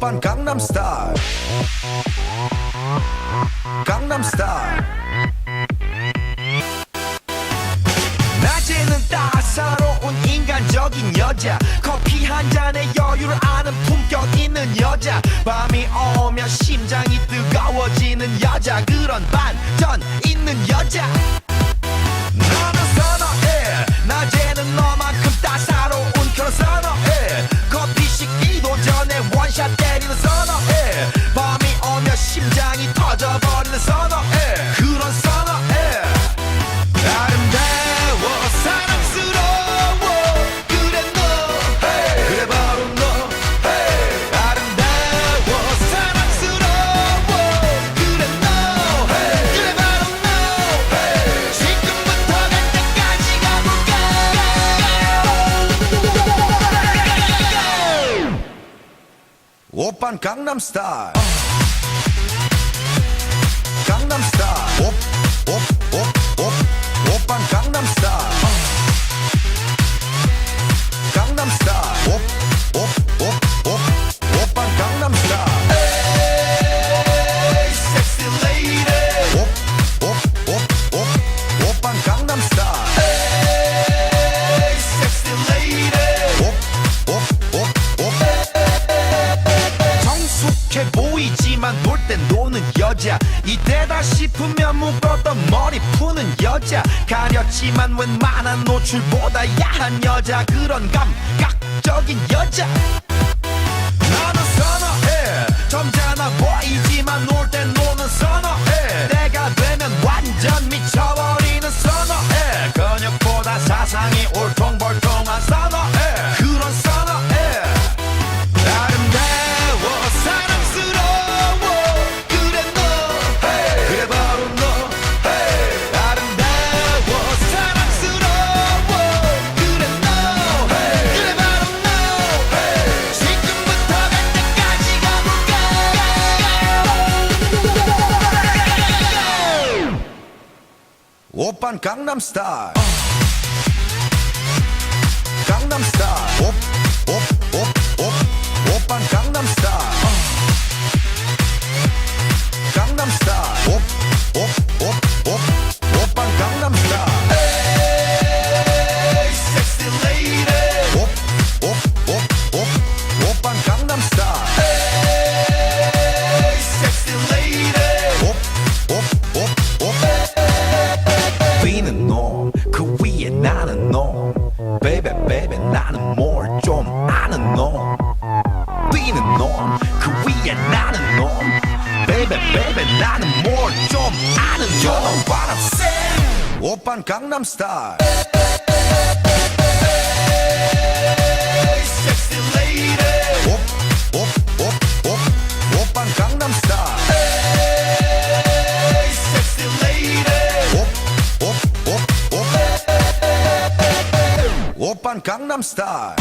오빤 강남스타일 강남스타일 낮에는 따사로운 인간적인 여자 커피 한 잔에 여유를 아는 품격 있는 여자 밤이 오면 심장이 뜨거워지는 여자 그런 반전 있는 여자 나는 선어해 낮에는 너만큼 따사로운 그런 선어해 커피 식기도 전에 원샷 때리는 선어해 밤이 오면 심장이 터져버리는 선어해 그런 선어해 아름다워 사랑스러워 그래 너 hey. 그래 바로 너 hey. 아름다워 사랑스러워 그래 너 hey. 그래 바로 너 hey. 지금부터 갈 때까지 가볼까 오빤 강남스타일 강남스타일 오빤 강남스타일 강남스타일 오빤 강남스타일 에이 섹시 레이디 오빤 강남스타일 에이 섹시 레이디 성숙해 보이지만 놀 땐 노는 여자 이때다 싶으면 묶었던 머리 푸는 여자 가렸지만 웬만한 노출보다 야한 여자 그런 감각적인 여자 나는 선어해 점잖아 보이지만 놀 땐 노는 선어해 내가 되면 완전 미쳐버리는 선어해 근육보다 사상이 울퉁불퉁한 선어해 그런 선어해 아름다워 사랑스러워 그래 너 hey. 그래 바로 너 hey. 아름다워 사랑스러워 그래 너 hey. 그래 바로 너 hey. 지금부터 갈 때까지 가볼까 오빤 강남스타일 강남스타일 오빤 강남스타일 강남스타일 오빤 강남스타일 에이 섹시 레이디 오빤 강남스타일 에이 섹시 레이디 B는 너, 그 위에 나는 너 Baby baby 나는 뭘 좀 아는 너 B는 너, 그 위에 나는 너 Baby baby 나는 뭘 좀 아는 너 You know what I'm saying 오빤 강남스타일 Sexy lady 오빤 강남스타일 Sexy lady 오빤 강남스타일